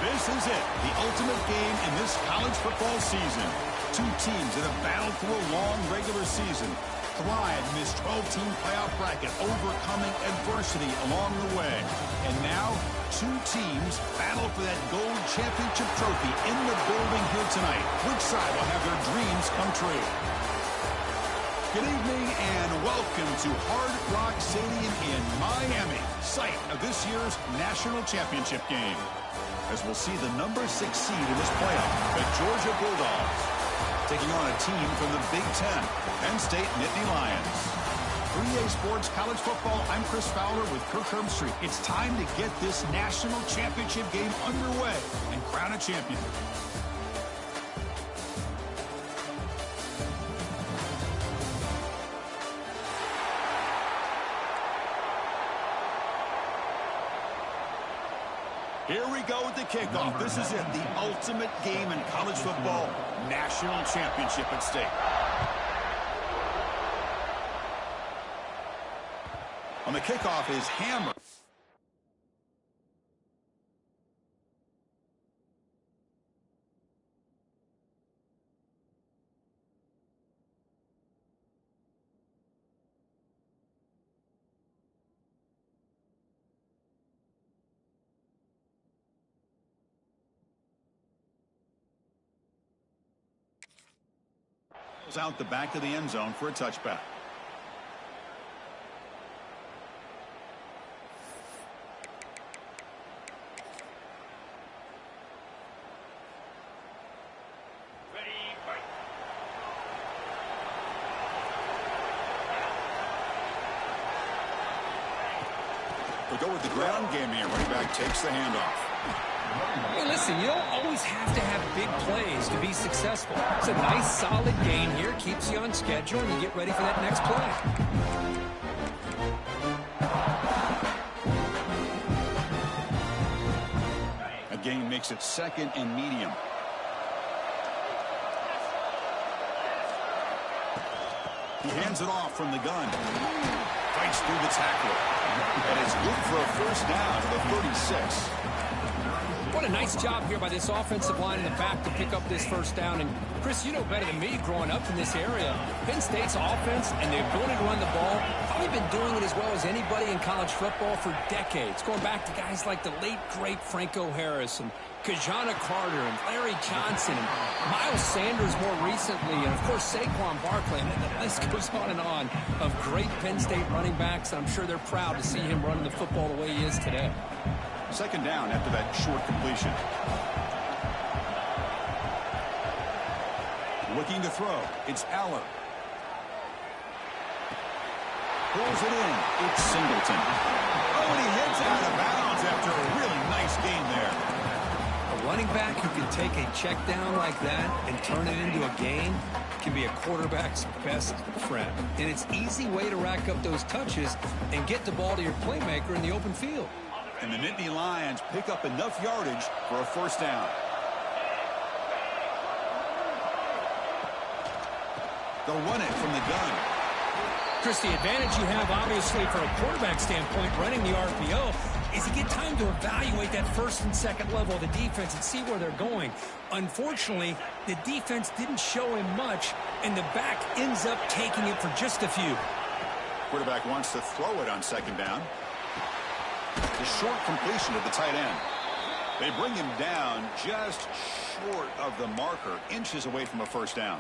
This is it, the ultimate game in this college football season. Two teams that have battled through a long regular season, thrived in this 12-team playoff bracket, overcoming adversity along the way. And now, two teams battle for that gold championship trophy in the building here tonight. Which side will have their dreams come true? Good evening and welcome to Hard Rock Stadium in Miami, site of this year's national championship game. As we'll see the number 6 seed in this playoff, the Georgia Bulldogs, taking on a team from the Big Ten, Penn State Nittany Lions. 3A Sports College Football, I'm Chris Fowler with Kirk Herbstreit. It's time to get this national championship game underway and crown a champion. Here we go with the kickoff. This is it, the ultimate game in college football, national championship at stake. On the kickoff is Hammer. Out the back of the end zone for a touchback. We'll go with the ground game here. Running back takes the handoff. Hey, listen, you don't always have to have big plays to be successful. It's a nice, solid game here. Keeps you on schedule, and you get ready for that next play. A gain makes it second and medium. He hands it off from the gun. Fights through the tackle. And it's good for a first down to the 36. What a nice job here by this offensive line in the back to pick up this first down. And, Chris, you know better than me growing up in this area, Penn State's offense and the ability to run the ball, probably been doing it as well as anybody in college football for decades, going back to guys like the late, great Franco Harris and Kajana Carter and Larry Johnson and Miles Sanders more recently, and, of course, Saquon Barkley. And the list goes on of great Penn State running backs. I'm sure they're proud to see him running the football the way he is today. Second down after that short completion. Looking to throw. It's Aller. Pulls it in. It's Singleton. Oh, and he heads out of bounds after a really nice game there. A running back who can take a check down like that and turn it into a gain can be a quarterback's best friend. And it's an easy way to rack up those touches and get the ball to your playmaker in the open field. And the Nittany Lions pick up enough yardage for a first down. They'll run it from the gun. Chris, the advantage you have, obviously, from a quarterback standpoint, running the RPO, is you get time to evaluate that first and second level of the defense and see where they're going. Unfortunately, the defense didn't show him much, and the back ends up taking it for just a few. Quarterback wants to throw it on second down. The short completion to the tight end. They bring him down just short of the marker, inches away from a first down.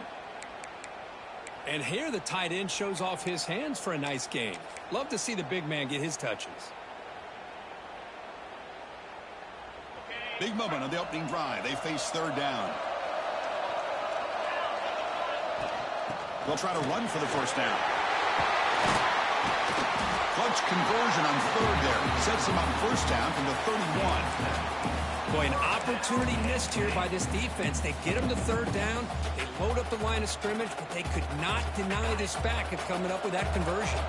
And here the tight end shows off his hands for a nice game. Love to see the big man get his touches. Big moment on the opening drive. They face third down. They'll try to run for the first down. Clutch conversion on third there. Sets him up first down from the 31. Boy, an opportunity missed here by this defense. They get him to third down. They load up the line of scrimmage, but they could not deny this back of coming up with that conversion.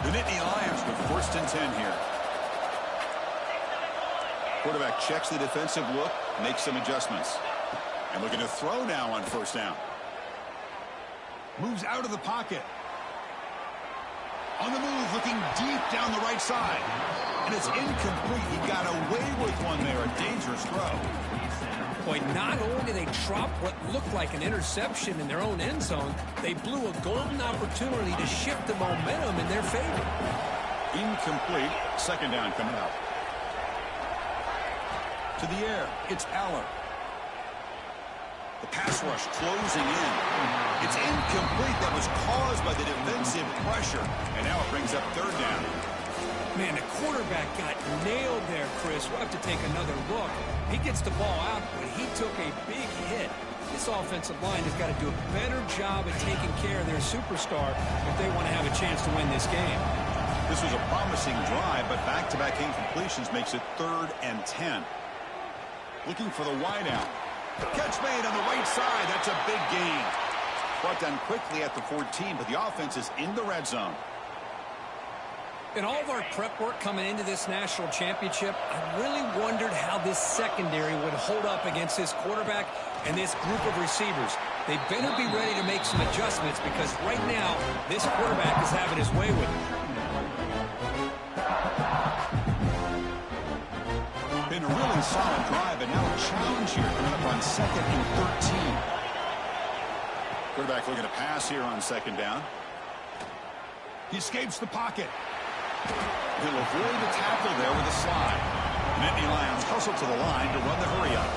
The Nittany Lions with first and 10 here. Quarterback checks the defensive look, makes some adjustments. And looking to throw now on first down. Moves out of the pocket. On the move, looking deep down the right side. And it's incomplete. He got away with one there. A dangerous his throw. Boy, not only did they drop what looked like an interception in their own end zone, they blew a golden opportunity to shift the momentum in their favor. Incomplete. Second down coming up. To the air, it's Aller. The pass rush closing in. It's incomplete. That was caused by the defensive pressure. And now it brings up third down. Man, the quarterback got nailed there, Chris. We'll have to take another look. He gets the ball out, but he took a big hit. This offensive line has got to do a better job at taking care of their superstar if they want to have a chance to win this game. This was a promising drive, but back-to-back incompletions makes it 3rd and 10. Looking for the wideout. Catch made on the right side. That's a big gain. Brought down quickly at the 14, but the offense is in the red zone. In all of our prep work coming into this national championship, I really wondered how this secondary would hold up against this quarterback and this group of receivers. They better be ready to make some adjustments because right now, this quarterback is having his way with it. Been a really solid drive, and now a challenge here coming up on 2nd and 13. Quarterback looking to pass here on 2nd down. He escapes the pocket. He'll avoid the tackle there with a slide. Nittany Lions hustle to the line to run the hurry up.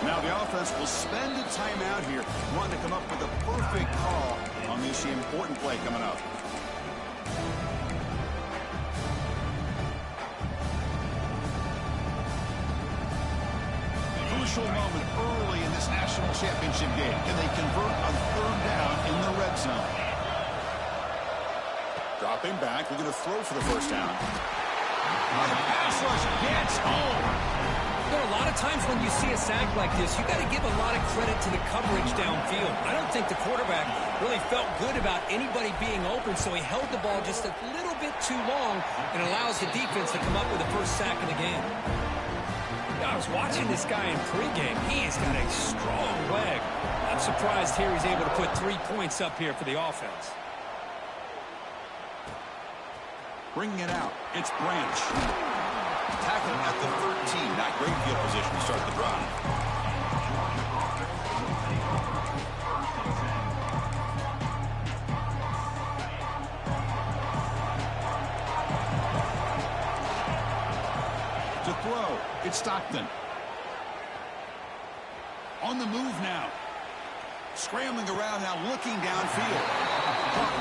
Now the offense will spend a timeout here, wanting to come up with a perfect call on this important play coming up. Crucial moment early in this national championship game. Can they convert on 3rd down in the red zone? Dropping back, we're going to throw for the 1st down. The pass rush gets home. You know, a lot of times when you see a sack like this, you got to give a lot of credit to the coverage downfield. I don't think the quarterback really felt good about anybody being open, so he held the ball just a little bit too long and allows the defense to come up with the first sack of the game. I was watching this guy in pregame. He's got a strong leg. I'm surprised here he's able to put 3 points up here for the offense. Bringing it out, it's Branch. Tackling at the 13. Not great field position to start the drive. To throw, it's Stockton. On the move now. Scrambling around now, looking downfield.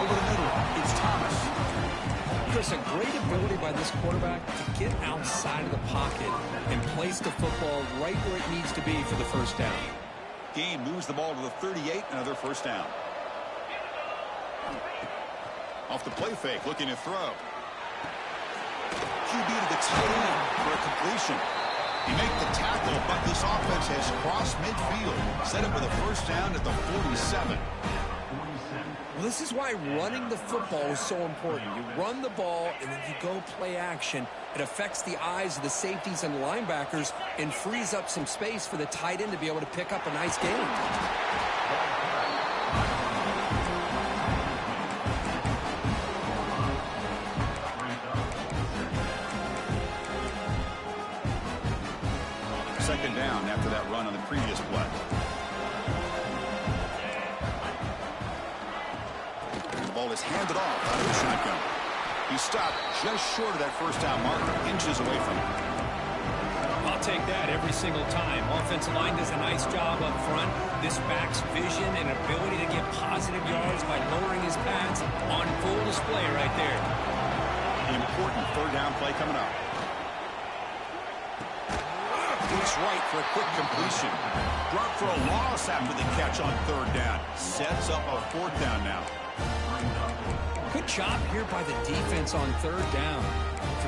Over the middle, it's Thomas. Chris, a great ability by this quarterback to get outside of the pocket and place the football right where it needs to be for the 1st down. Gain moves the ball to the 38, another 1st down. Off the play fake, looking to throw. QB to the tight end for a completion. He make the tackle, but this offense has crossed midfield. Set up with a 1st down at the 47. Well, this is why running the football is so important. You run the ball, and then you go play action. It affects the eyes of the safeties and linebackers and frees up some space for the tight end to be able to pick up a nice gain. Second down after that run on the previous play. The ball is handed off out of the shotgun. He stopped just short of that 1st down marker, inches away from it. I'll take that every single time. Offensive line does a nice job up front. This back's vision and ability to get positive yards by lowering his pads on full display right there. Important 3rd down play coming up. It's right for a quick completion. Brought for a loss after the catch on 3rd down. Sets up a 4th down now. Good job here by the defense on 3rd down.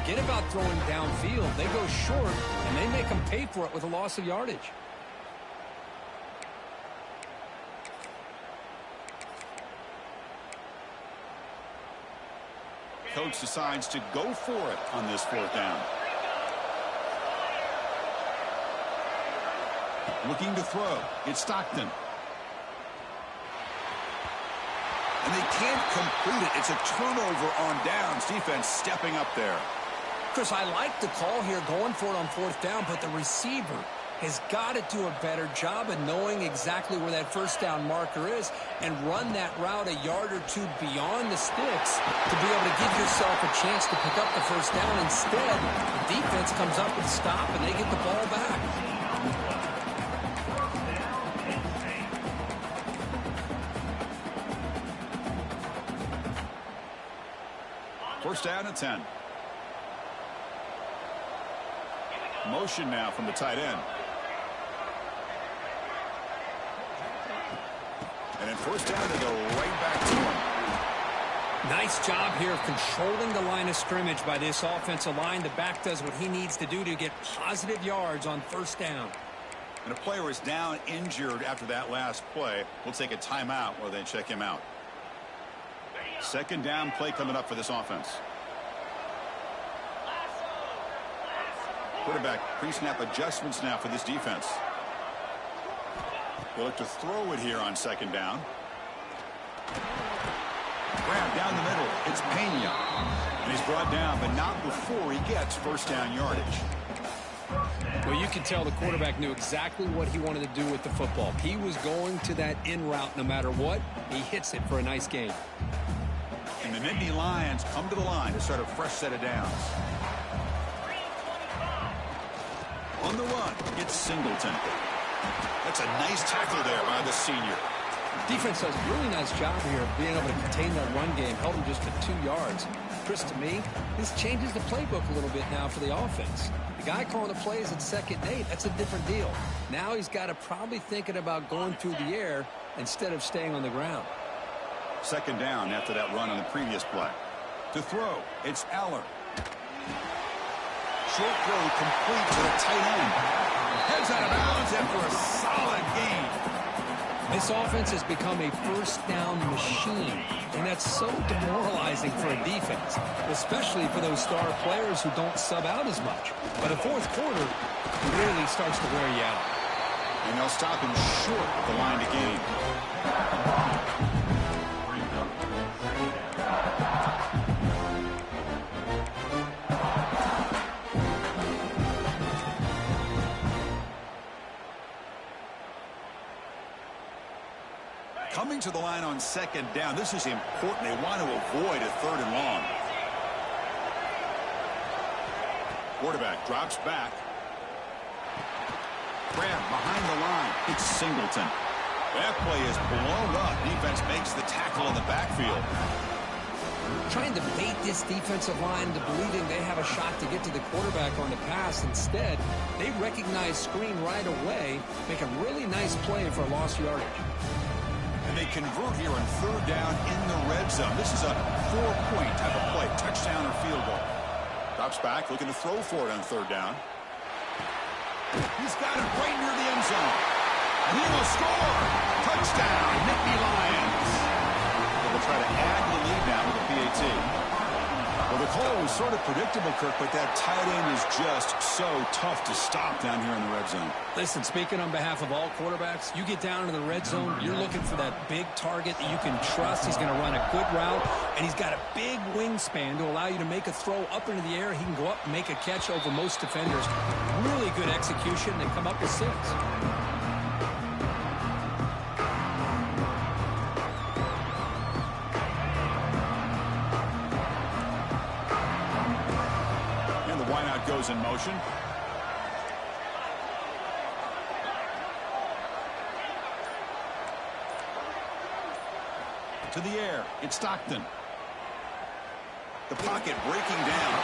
Forget about throwing downfield. They go short, and they make them pay for it with a loss of yardage. Coach decides to go for it on this 4th down. Looking to throw. It's Stockton. And they can't complete it. It's a turnover on downs. Defense stepping up there. Chris, I like the call here going for it on fourth down, but the receiver has got to do a better job of knowing exactly where that first down marker is and run that route a yard or two beyond the sticks to be able to give yourself a chance to pick up the first down. Instead, the defense comes up with a stop and they get the ball back. First down and 10. Motion now from the tight end. And then first down, they go right back to him. Nice job here of controlling the line of scrimmage by this offensive line. The back does what he needs to do to get positive yards on first down. And a player is down injured after that last play. We'll take a timeout while they check him out. Second down play coming up for this offense. Quarterback pre-snap adjustments now for this defense. They look to throw it here on second down. Grab down the middle. It's Pena. And he's brought down, but not before he gets first down yardage. Well, you can tell the quarterback knew exactly what he wanted to do with the football. He was going to that in route no matter what. He hits it for a nice gain. And the Nittany Lions come to the line to start a fresh set of downs. On the run, it's Singleton. That's a nice tackle there by the senior. Defense does a really nice job here of being able to contain that run game. Held him just for 2 yards. Chris, to me, this changes the playbook a little bit now for the offense. The guy calling the plays at 2nd and 8, that's a different deal. Now he's got to probably thinking about going through the air instead of staying on the ground. Second down after that run on the previous play. To throw, it's Aller. Short throw complete to the tight end. Heads out of bounds after a solid gain. This offense has become a first down machine, and that's so demoralizing for a defense, especially for those star players who don't sub out as much. By the fourth quarter, it really starts to wear you out. And they'll stop him short of the line to gain. Coming to the line on second down. This is important. They want to avoid a 3rd and long. Quarterback drops back. Grab behind the line. It's Singleton. That play is blown up. Defense makes the tackle in the backfield. Trying to bait this defensive line into believing they have a shot to get to the quarterback on the pass. Instead, they recognize screen right away, make a really nice play for lost yardage. And they convert here on 3rd down in the red zone. This is a 4-point type of play, touchdown or field goal. Drops back, looking to throw for it on 3rd down. He's got it right near the end zone. And he will score. Touchdown, Nittany Lions. They'll try to add the lead now with a PAT. Well, the call was sort of predictable, Kirk, but that tight end is just so tough to stop down here in the red zone. Listen, speaking on behalf of all quarterbacks, you get down into the red zone, you're looking for that big target that you can trust. He's going to run a good route, and he's got a big wingspan to allow you to make a throw up into the air. He can go up and make a catch over most defenders. Really good execution and come up with 6. Goes in motion. To the air, it's Stockton. The pocket breaking down.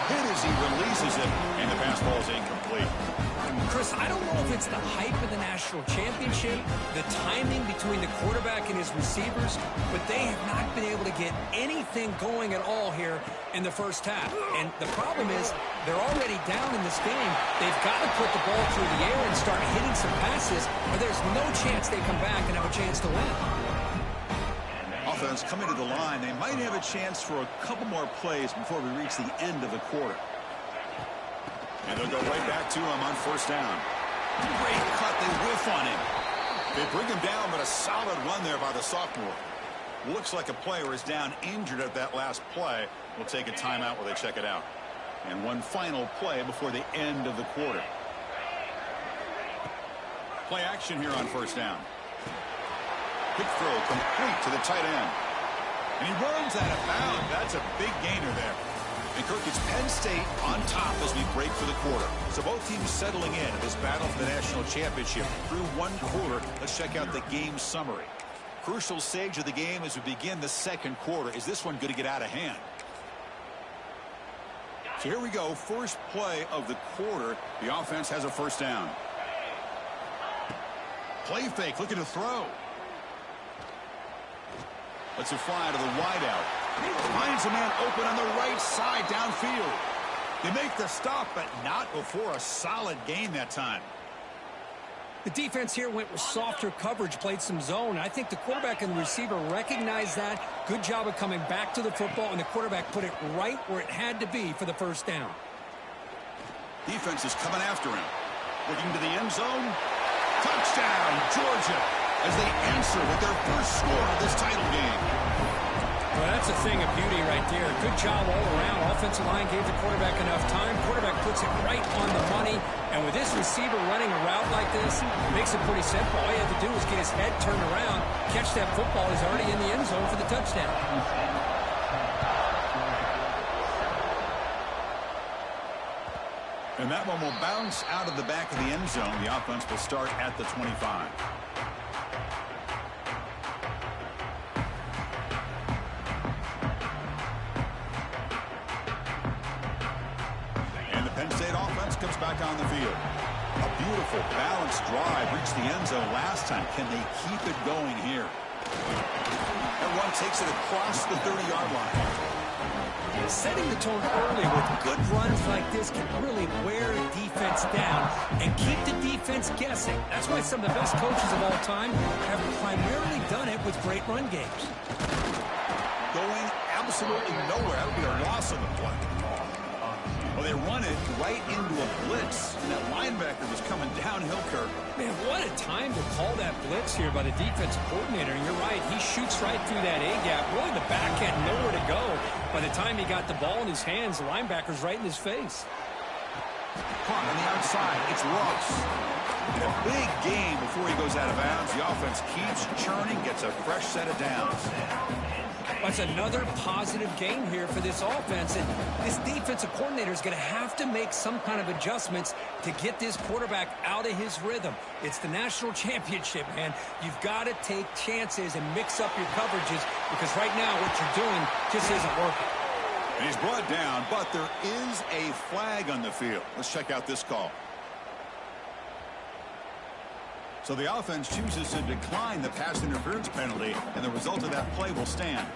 Hit as he releases it, and the pass ball is incomplete. Chris, I don't know if it's the hype of the national championship, the timing between the quarterback and his receivers, but they have not been able to get anything going at all here in the first half. And the problem is they're already down in this game. They've got to put the ball through the air and start hitting some passes, or there's no chance they come back and have a chance to win. Offense coming to the line. They might have a chance for a couple more plays before we reach the end of the quarter. And they'll go right back to him on first down. Great cut. They whiff on him. They bring him down, but a solid run there by the sophomore. Looks like a player is down injured at that last play. We'll take a timeout while they check it out. And one final play before the end of the quarter. Play action here on first down. Quick throw complete to the tight end. And he runs out of bounds. That's a big gainer there. And Kirk, it's Penn State on top as we break for the quarter. So both teams settling in this battle for the national championship through one quarter. Let's check out the game summary. Crucial stage of the game as we begin the second quarter. Is this one going to get out of hand? So here we go. First play of the quarter. The offense has a first down. Play fake, looking to throw. Lets it fly to the wideout. Finds a man open on the right side downfield. They make the stop, but not before a solid gain that time. The defense here went with softer coverage, played some zone. I think the quarterback and the receiver recognized that. Good job of coming back to the football, and the quarterback put it right where it had to be for the first down. Defense is coming after him. Looking to the end zone. Touchdown, Georgia, as they answer with their first score of this title game. Well, that's a thing of beauty right there. Good job all around. Offensive line gave the quarterback enough time. Quarterback puts it right on the money. And with this receiver running a route like this, it makes it pretty simple. All you have to do is get his head turned around, catch that football. He's already in the end zone for the touchdown. And that one will bounce out of the back of the end zone. The offense will start at the 25. And the Penn State offense comes back on the field. A beautiful, balanced drive reached the end zone last time. Can they keep it going here? And one takes it across the 30-yard line. Setting the tone early with good runs like this can really wear a defense down and keep the defense guessing. That's why some of the best coaches of all time have primarily done it with great run games. Going absolutely nowhere. That would be a loss on the play. Well, they run it right into a blitz. And that linebacker was coming downhill, Kirk. Man, what a time to call that blitz here by the defensive coordinator. And you're right, he shoots right through that A-gap. Really, the back had nowhere to go. By the time he got the ball in his hands, the linebacker's right in his face. Caught on the outside. It's Ross. And a big gain before he goes out of bounds. The offense keeps churning, gets a fresh set of downs. That's another positive game here for this offense. And this defensive coordinator is going to have to make some kind of adjustments to get this quarterback out of his rhythm. It's the national championship, man. You've got to take chances and mix up your coverages because right now what you're doing just isn't working. And he's brought down, but there is a flag on the field. Let's check out this call. So the offense chooses to decline the pass interference penalty, and the result of that play will stand.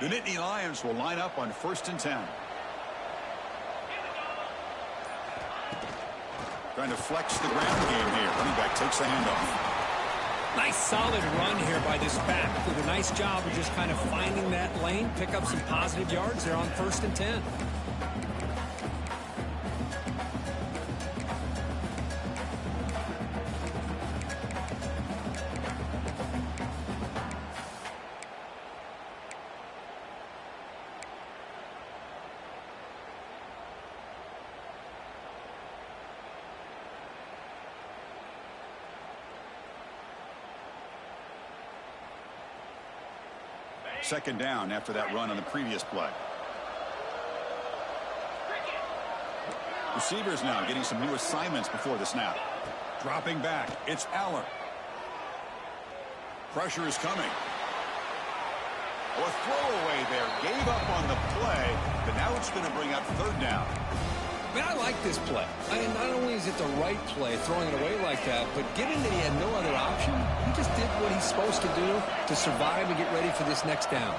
The Nittany Lions will line up on 1st and 10. Trying to flex the ground game here. Running back takes the handoff. Nice solid run here by this back. Did a nice job of just kind of finding that lane, pick up some positive yards there on 1st and 10. Second down after that run on the previous play. Receivers now getting some new assignments before the snap. Dropping back. It's Aller. Pressure is coming. Oh, a throwaway there. Gave up on the play, but now it's going to bring up 3rd down. Man, I like this play. I mean, not only is it the right play, throwing it away like that, but given that he had no other option, he just did what he's supposed to do to survive and get ready for this next down.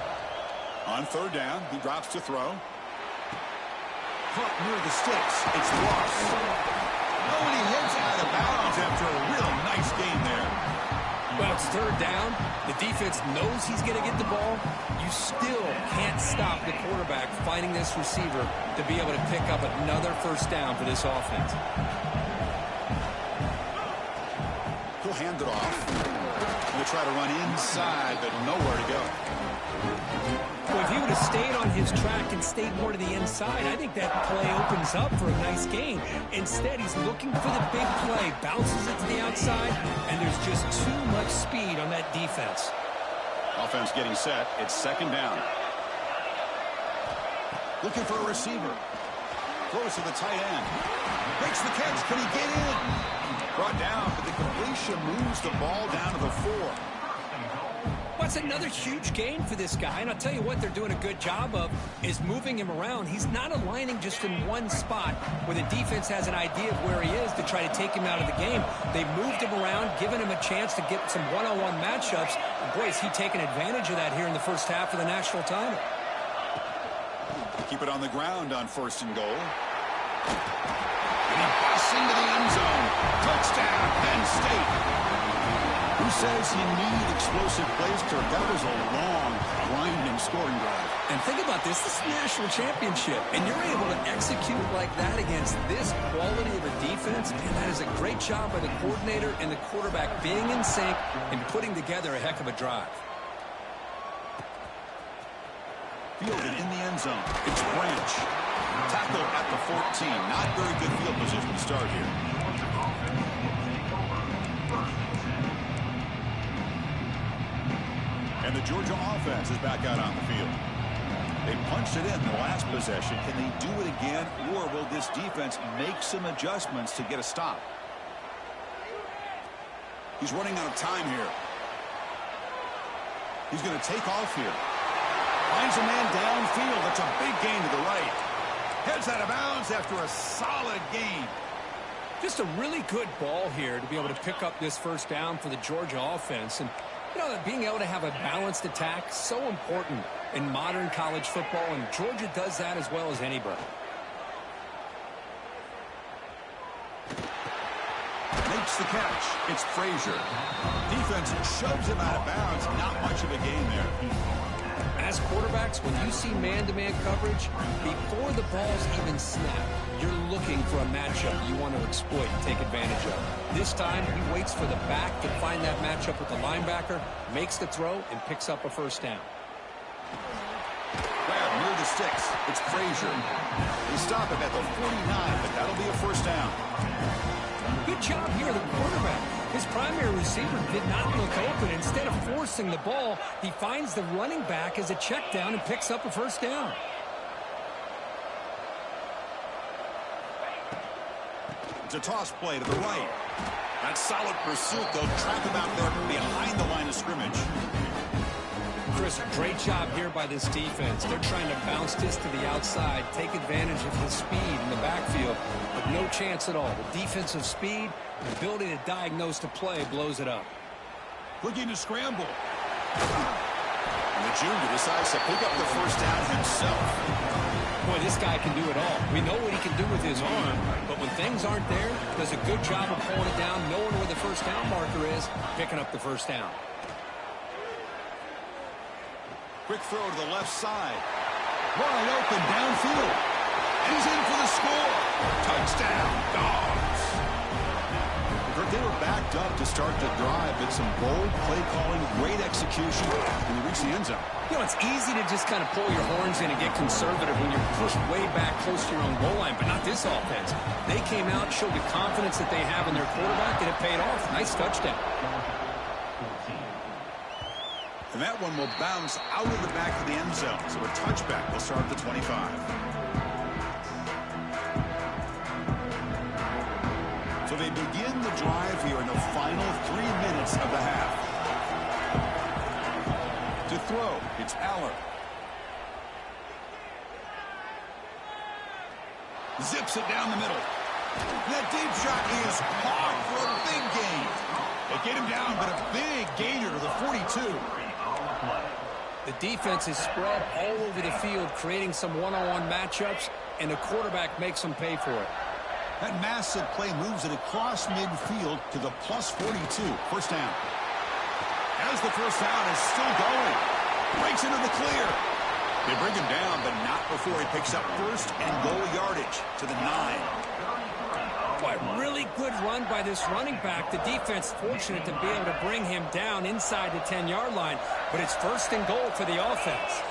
On 3rd down, he drops to throw. Caught near the sticks. It's Ross. Oh, and he heads out of bounds after a real nice game there. Well, it's 3rd down. The defense knows he's going to get the ball. You still can't stop the quarterback finding this receiver to be able to pick up another 1st down for this offense. He'll hand it off. He'll try to run inside, but nowhere to go. Well, if he would have stayed on his track and stayed more to the inside, I think that play opens up for a nice gain. Instead, he's looking for the big play, bounces it to the outside, and there's just too much speed on that defense. Offense getting set. It's second down. Looking for a receiver. Throws to the tight end. Makes the catch. Can he get in? Brought down, but the completion moves the ball down to the 4. That's another huge gain for this guy, and I'll tell you what they're doing a good job of is moving him around. He's not aligning just in one spot where the defense has an idea of where he is to try to take him out of the game. They've moved him around, given him a chance to get some one-on-one matchups. And boy, is he taking advantage of that here in the first half of the national title. Keep it on the ground on 1st and goal. And he busts into the end zone. Touchdown, Penn State. Who says you need explosive plays, Kirk? That was a long, grinding scoring drive. And think about this. This is a national championship, and you're able to execute like that against this quality of a defense, and that is a great job by the coordinator and the quarterback being in sync and putting together a heck of a drive. Fielded in the end zone. It's Branch. Tackle at the 14. Not very good field position to start here. And the Georgia offense is back out on the field. They punched it in the last possession. Can they do it again, or will this defense make some adjustments to get a stop? He's running out of time here. He's going to take off here. Finds a man downfield. That's a big gain to the right. Heads out of bounds after a solid gain. Just a really good ball here to be able to pick up this first down for the Georgia offense. And you know, being able to have a balanced attack, so important in modern college football, and Georgia does that as well as anybody. Makes the catch. It's Frazier. Defense shoves him out of bounds. Not much of a gain there. As quarterbacks, when you see man-to-man coverage, before the balls even snap, you're looking for a matchup you want to exploit and take advantage of. This time, he waits for the back to find that matchup with the linebacker, makes the throw, and picks up a first down. Grab near the sticks. It's Frazier. They stop him at the 49, but that'll be a first down. Good job here, the quarterback. His primary receiver did not look open. Instead of forcing the ball, he finds the running back as a check down and picks up a first down. It's a toss play to the right. That's solid pursuit. They'll trap him out there behind the line of scrimmage. Chris, great job here by this defense. They're trying to bounce this to the outside, take advantage of the speed in the backfield, but no chance at all. The defensive speed, the ability to diagnose the play blows it up. Looking to scramble. And the junior decides to pick up the first down himself. Boy, this guy can do it all. We know what he can do with his arm, but when things aren't there, does a good job of pulling it down, knowing where the first down marker is, picking up the first down. Quick throw to the left side. Wide open downfield. And he's in for the score. Touchdown, Dogs. They were backed up to start the drive, but some bold play calling, great execution, and they reach the end zone. You know, it's easy to just kind of pull your horns in and get conservative when you're pushed way back close to your own goal line, but not this offense. They came out, showed the confidence that they have in their quarterback, and it paid off. Nice touchdown. And that one will bounce out of the back of the end zone. So a touchback will start at the 25. So they begin the drive here in the final 3 minutes of the half. To throw, it's Aller. Zips it down the middle. That deep shot is caught for a big gain. They get him down, but a big gainer to the 42. The defense is spread all over the field, creating some one-on-one matchups, and the quarterback makes them pay for it. That massive play moves it across midfield to the plus 42. First down. As the first down is still going. Breaks into the clear. They bring him down, but not before he picks up first and goal yardage to the 9. Boy, really good run by this running back. The defense fortunate to be able to bring him down inside the 10-yard line, but it's 1st and goal for the offense.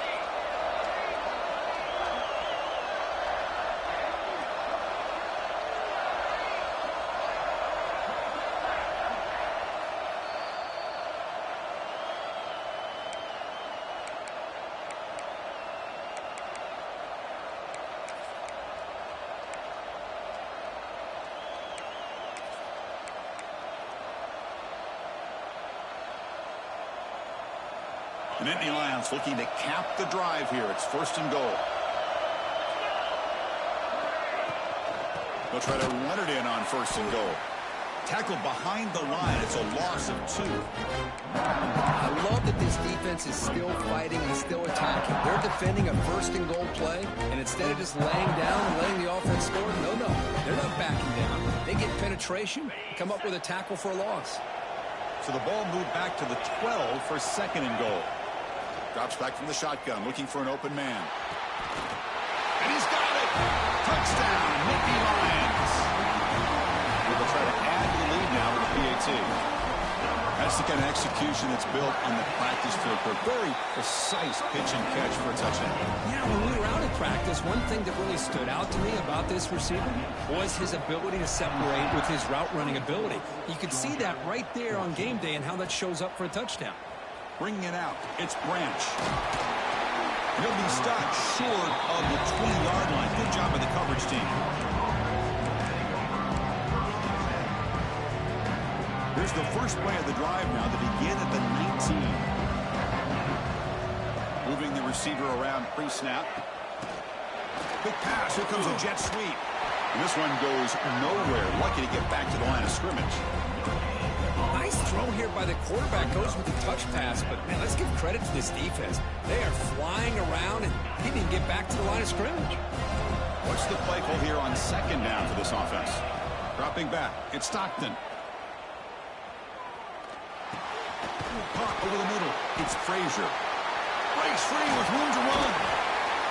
The Nittany Lions looking to cap the drive here. It's 1st and goal. They'll try to run it in on 1st and goal. Tackle behind the line. It's a loss of 2. I love that this defense is still fighting and still attacking. They're defending a 1st and goal play, and instead of just laying down and letting the offense score, no, they're not backing down. They get penetration, come up with a tackle for a loss. So the ball moved back to the 12 for 2nd and goal. Drops back from the shotgun, looking for an open man. And he's got it! Touchdown, Nittany Lions! They'll try to add to the lead now with the PAT. That's the kind of execution that's built on the practice field for a very precise pitch and catch for a touchdown. Yeah, when we were out at practice, one thing that really stood out to me about this receiver was his ability to separate with his route running ability. You could see that right there on game day and how that shows up for a touchdown. Bringing it out, it's Branch. He'll be stopped short of the 20-yard line. Good job by the coverage team. Here's the first play of the drive now to begin at the 19. Moving the receiver around pre-snap. Quick pass, here comes a jet sweep. And this one goes nowhere. Lucky to get back to the line of scrimmage. Nice throw here by the quarterback. Goes with the touch pass, but man, let's give credit to this defense. They are flying around and he didn't get back to the line of scrimmage. What's the play call here on 2nd down for this offense? Dropping back, it's Stockton. Caught over the middle, it's Frazier. Breaks free with room to run.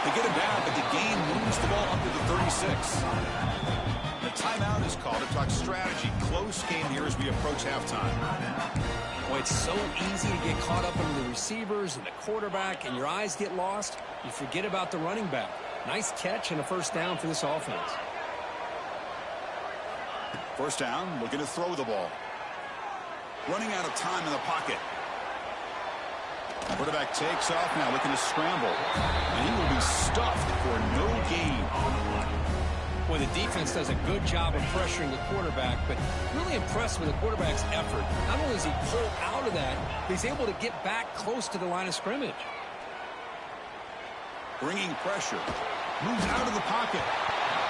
They get him down, but the gain moves the ball up to the 36. The timeout is called to talk strategy. Close game here as we approach halftime. Boy, it's so easy to get caught up in the receivers and the quarterback, and your eyes get lost. You forget about the running back. Nice catch and a 1st down for this offense. 1st down, looking to throw the ball. Running out of time in the pocket. Quarterback takes off now, looking to scramble. And he will be stuffed for no gain. Well, the defense does a good job of pressuring the quarterback, but really impressed with the quarterback's effort. Not only does he pull out of that, but he's able to get back close to the line of scrimmage. Bringing pressure. Moves out of the pocket.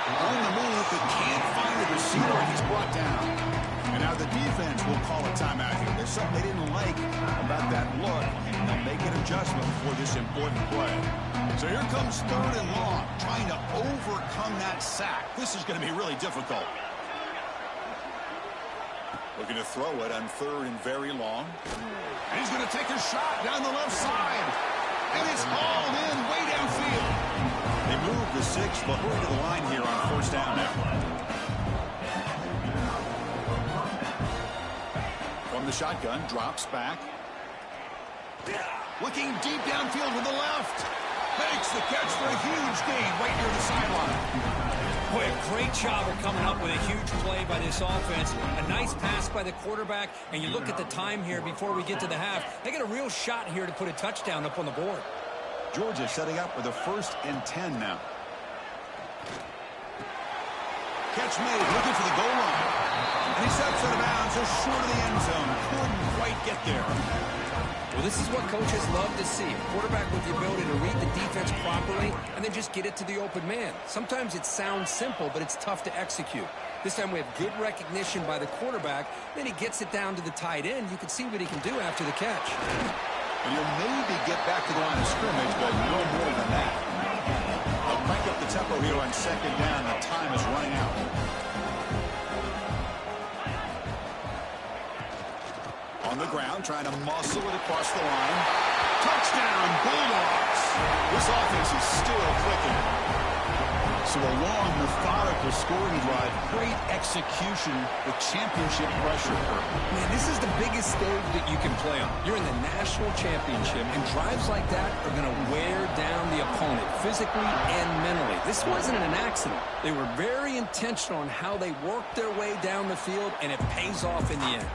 On the move, but can't find the receiver, and he's brought down. And now the defense will call a timeout here. There's something they didn't like about that look. They'll make an adjustment for this important play. So here comes 3rd and long, trying to overcome that sack. This is going to be really difficult. Looking to throw it on 3rd and very long. And he's going to take a shot down the left side. And it's hauled in way downfield. They move the 6, but we're to the line here on 1st down now. From the shotgun, drops back. Looking deep downfield with the left. Makes the catch for a huge gain right near the sideline. Boy, a great job of coming up with a huge play by this offense. A nice pass by the quarterback. And you look at the time here before we get to the half. They get a real shot here to put a touchdown up on the board. Georgia setting up with a 1st and 10 now. Catch made, looking for the goal line. And he steps out of bounds just short of the end zone. Couldn't quite get there. Well, this is what coaches love to see. A quarterback with the ability to read the defense properly and then just get it to the open man. Sometimes it sounds simple, but it's tough to execute. This time we have good recognition by the quarterback. Then he gets it down to the tight end. You can see what he can do after the catch. And he'll maybe get back to the line of scrimmage, but no more than that. They'll crank up the tempo here on 2nd down. The time is running out. On the ground, trying to muscle it across the line. Touchdown, Bulldogs! This offense is still clicking. So a long, methodical scoring drive. Great execution with championship pressure. Man, this is the biggest stage that you can play on. You're in the national championship, and drives like that are going to wear down the opponent physically and mentally. This wasn't an accident. They were very intentional on how they worked their way down the field, and it pays off in the end.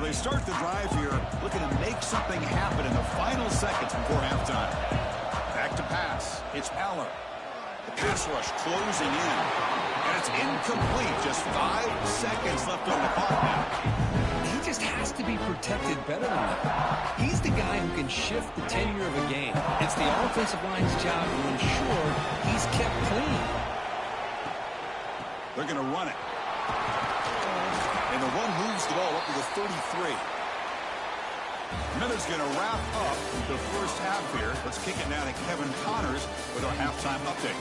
They start the drive here, looking to make something happen in the final seconds before halftime. Back to pass. It's Aller. The pass rush closing in. And it's incomplete. Just 5 seconds left on the clock now. He just has to be protected better than that. He's the guy who can shift the tenure of a game. It's the offensive line's job to ensure he's kept clean. They're going to run it. And the run moves the ball up to the 33. Miller's going to wrap up the first half here. Let's kick it now to Kevin Connors with our halftime update.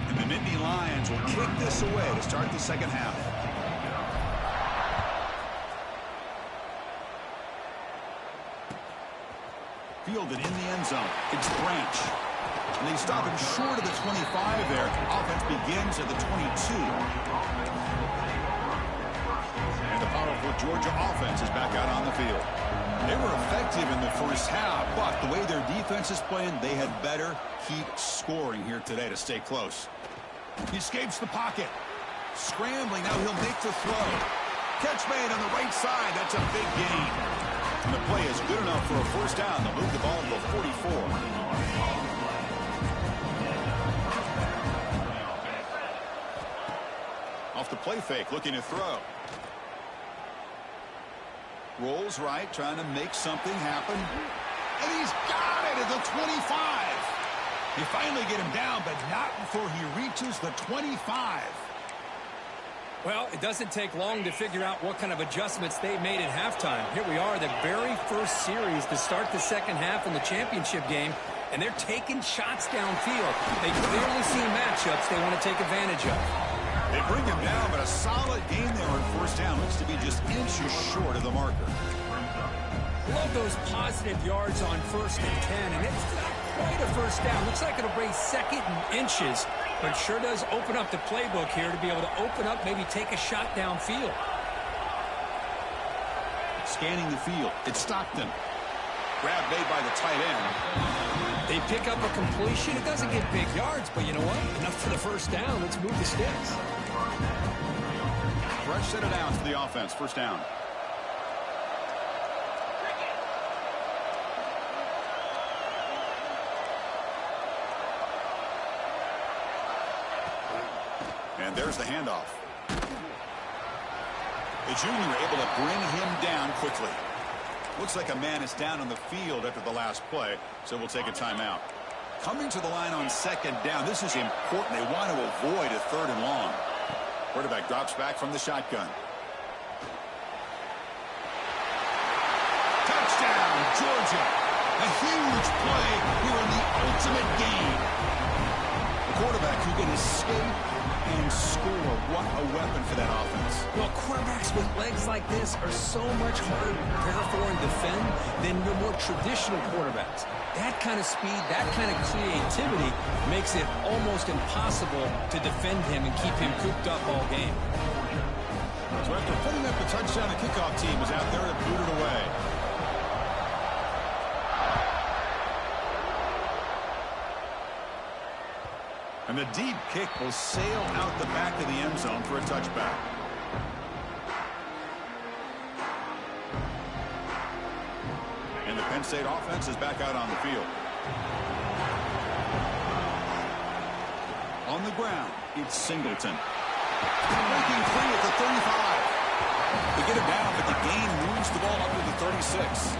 And the Nittany Lions will kick this away to start the second half. Fielded in the end zone. It's Branch. And they stop him short of the 25 there. Offense begins at the 22. And the powerful Georgia offense is back out on the field. They were effective in the first half, but the way their defense is playing, they had better keep scoring here today to stay close. He escapes the pocket. Scrambling, now he'll make the throw. Catch made on the right side. That's a big gain. And the play is good enough for a first down. They'll move the ball to the 44. Off the play fake, looking to throw. Rolls right, trying to make something happen. And he's got it at the 25. You finally get him down, but not before he reaches the 25. Well, it doesn't take long to figure out what kind of adjustments they made at halftime. Here we are, the very first series to start the second half in the championship game, and they're taking shots downfield. They clearly see matchups they want to take advantage of. They bring him down, but a solid game there on first down. Looks to be just inches short of the marker. Love those positive yards on 1st and 10, and it's not quite a first down. Looks like it'll bring second and inches, but sure does open up the playbook here to be able to open up, maybe take a shot downfield. Scanning the field. It's Stockton. Grab made by the tight end. They pick up a completion. It doesn't get big yards, but you know what? Enough for the first down. Let's move the sticks. Fresh set of downs for the offense. First down. And there's the handoff. The junior able to bring him down quickly. Looks like a man is down on the field after the last play, so we'll take a timeout. Coming to the line on second down. This is important. They want to avoid a 3rd and long. Quarterback drops back from the shotgun. Touchdown, Georgia. A huge play here in the ultimate game. A quarterback who can escape and score. What a weapon for that offense. Well, quarterbacks with legs like this are so much harder to prepare for and defend than your more traditional quarterbacks. That kind of speed, that kind of creativity makes it almost impossible to defend him and keep him cooped up all game. So after putting up the touchdown, the kickoff team is out there to boot it away. And the deep kick will sail out the back of the end zone for a touchback. And the Penn State offense is back out on the field. On the ground, it's Singleton. Breaking free at the 35. They get it down, but the gain moves the ball up to the 36.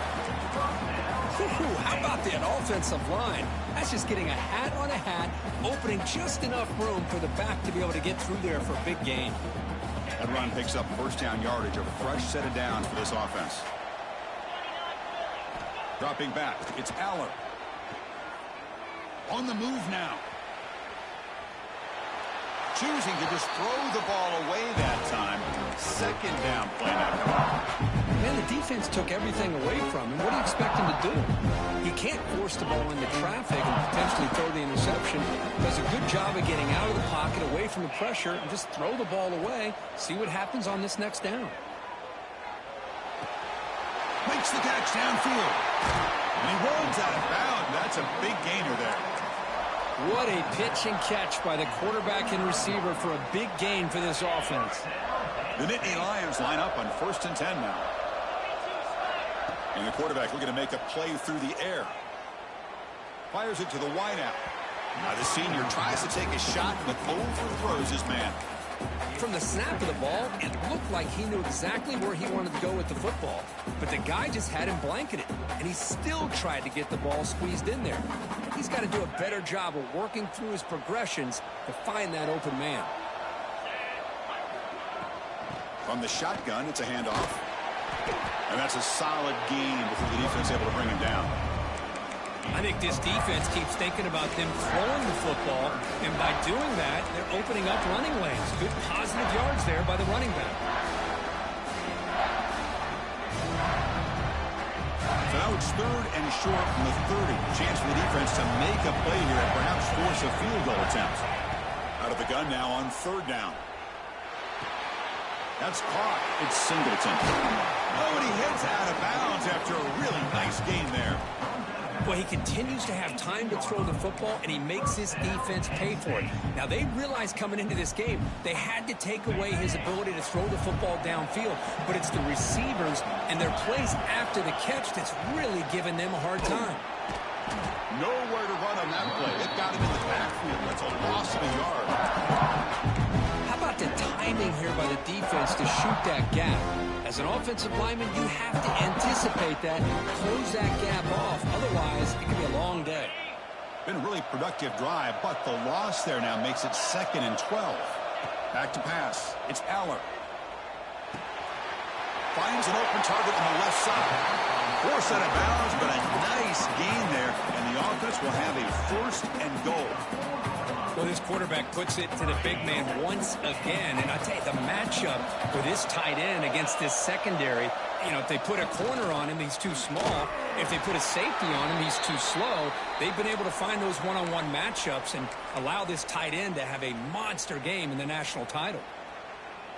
How about that offensive line? That's just getting a hat on a hat, opening just enough room for the back to be able to get through there for a big gain. That run picks up first down yardage, a fresh set of downs for this offense. Dropping back, it's Aller. On the move now. Choosing to just throw the ball away that time. Second down play now. Man, the defense took everything away from him. What do you expect him to do? He can't force the ball into traffic and potentially throw the interception. Does a good job of getting out of the pocket, away from the pressure, and just throw the ball away. See what happens on this next down. Makes the catch downfield. And he runs out of bounds. That's a big gainer there. What a pitch and catch by the quarterback and receiver for a big gain for this offense. The Nittany Lions line up on 1st and 10 now. And the quarterback looking to make a play through the air. Fires it to the wideout. Now the senior tries to take a shot but overthrows his man. From the snap of the ball, it looked like he knew exactly where he wanted to go with the football. But the guy just had him blanketed, and he still tried to get the ball squeezed in there. He's got to do a better job of working through his progressions to find that open man. From the shotgun, it's a handoff. And that's a solid gain before the defense able to bring him down. I think this defense keeps thinking about them throwing the football, and by doing that, they're opening up running lanes. Good positive yards there by the running back. So now it's 3rd and short from the 30. Chance for the defense to make a play here and perhaps force a field goal attempt. Out of the gun now on 3rd down. That's caught. It's Singleton. Oh, and he heads out of bounds after a really nice gain there. Well, he continues to have time to throw the football, and he makes his defense pay for it. Now, they realized coming into this game they had to take away his ability to throw the football downfield, but it's the receivers and their plays after the catch that's really giving them a hard time. Nowhere to run on that play. It got him in the backfield. That's a loss of a yard. How about the timing here by the defense to shoot that gap? As an offensive lineman, you have to anticipate that, close that gap off. Otherwise, it could be a long day. Been a really productive drive, but the loss there now makes it 2nd and 12. Back to pass. It's Aller. Finds an open target on the left side. Forced out of bounds, but a nice gain there, and the offense will have a 1st and goal. Well, this quarterback puts it to the big man once again. And I tell you, the matchup with this tight end against this secondary, you know, if they put a corner on him, he's too small. If they put a safety on him, he's too slow. They've been able to find those one-on-one matchups and allow this tight end to have a monster game in the national title.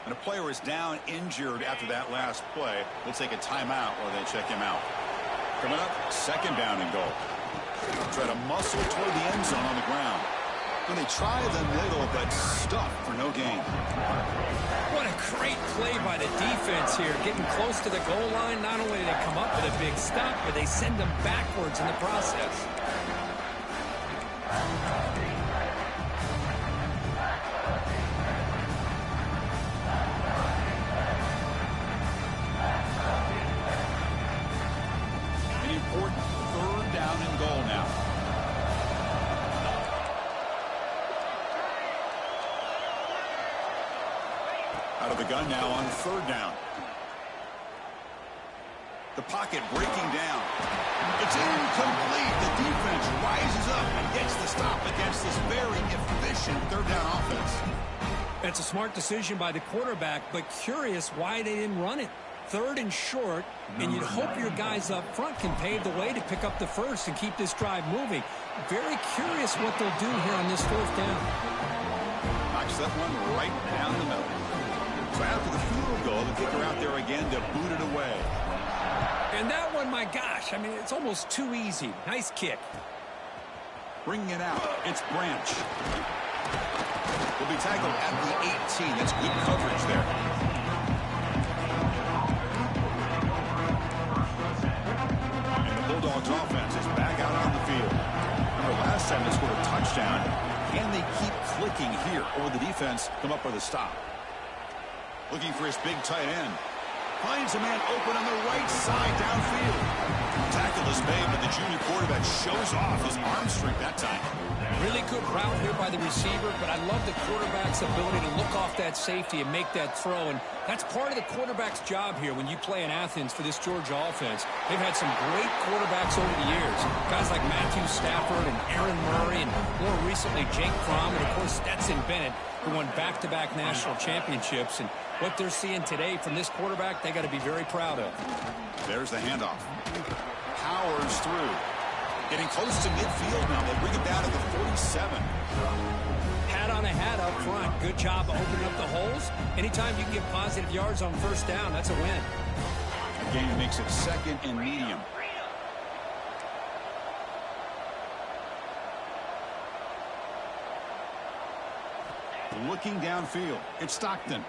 And a player is down injured after that last play. We'll take a timeout while they check him out. Coming up, 2nd down and goal. Try to muscle toward the end zone on the ground. When they try the middle, but stuffed for no gain. What a great play by the defense here. Getting close to the goal line, not only do they come up with a big stop, but they send them backwards in the process. An important 3rd down and goal now. Out of the gun now on 3rd down. The pocket breaking down. It's incomplete. The defense rises up and gets the stop against this very efficient 3rd down offense. That's a smart decision by the quarterback, but curious why they didn't run it. 3rd and short, and you'd hope your guys up front can pave the way to pick up the 1st and keep this drive moving. Very curious what they'll do here on this 4th down. Knocks that one right down the middle. So after the field goal, the kicker out there again to boot it away. And that one, my gosh, I mean, it's almost too easy. Nice kick. Bringing it out, it's Branch. Will be tackled at the 18. That's good coverage there. And the Bulldogs offense is back out on the field. Remember last time they scored a touchdown. Can they keep clicking here, or will the defense come up with a stop? Looking for his big tight end. Finds a man open on the right side downfield. Tackle Ridiculous made, but the junior quarterback shows off his arm strength that time. Really good route here by the receiver, but I love the quarterback's ability to look off that safety and make that throw. And that's part of the quarterback's job here when you play in Athens for this Georgia offense. They've had some great quarterbacks over the years. Guys like Matthew Stafford and Aaron Murray, and more recently Jake Fromm, and of course Stetson Bennett, who won back-to-back national championships. And what they're seeing today from this quarterback, they got to be very proud of. There's the handoff. Powers through. Getting close to midfield now. They'll bring it down to the 47. Hat on a hat up front. Good job opening up the holes. Anytime you can get positive yards on first down, that's a win. Again, makes it 2nd and medium. Looking downfield. It's Stockton.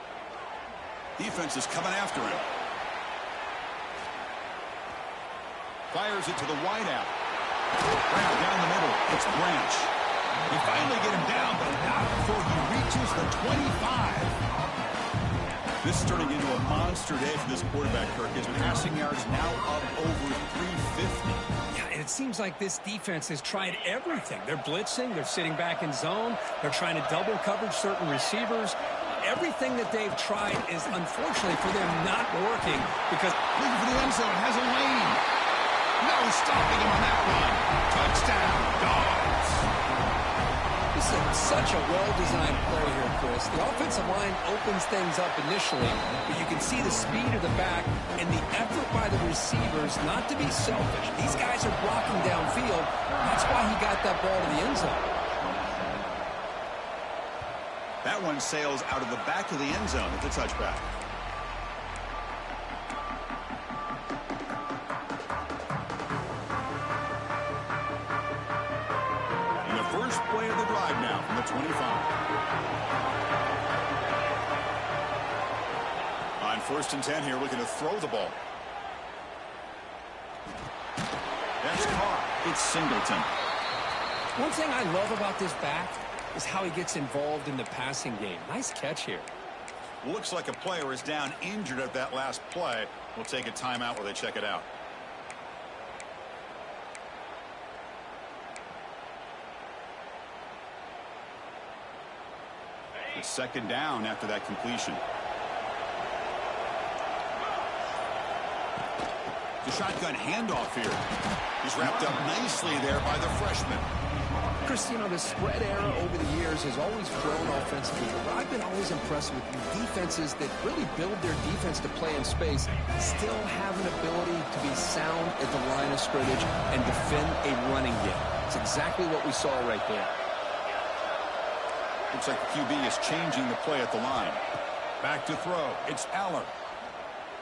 Defense is coming after him. Fires it to the wideout. Right down the middle. It's Branch. They finally get him down, but not before he reaches the 25. This is turning into a monster day for this quarterback, Kirk. His passing yards now up over 350. Yeah, and it seems like this defense has tried everything. They're blitzing. They're sitting back in zone. They're trying to double coverage certain receivers. Everything that they've tried is, unfortunately for them, not working because looking for the end zone, has a lane. No stopping him on that one. Touchdown, Dogs. This is such a well-designed play here, Chris. The offensive line opens things up initially, but you can see the speed of the back and the effort by the receivers not to be selfish. These guys are blocking downfield. That's why he got that ball to the end zone. That one sails out of the back of the end zone at the touchback. And the first play of the drive now from the 25. On 1st and 10 here, looking to throw the ball. That's caught. It's Singleton. One thing I love about this back is how he gets involved in the passing game. Nice catch here. Looks like a player is down injured at that last play. We'll take a timeout while they check it out. It's 2nd down after that completion. The shotgun handoff here. He's wrapped up nicely there by the freshman. Chris, you know, the spread era over the years has always grown offensively, but I've been always impressed with defenses that really build their defense to play in space, still have an ability to be sound at the line of scrimmage and defend a running game. It's exactly what we saw right there. Looks like the QB is changing the play at the line. Back to throw. It's Aller.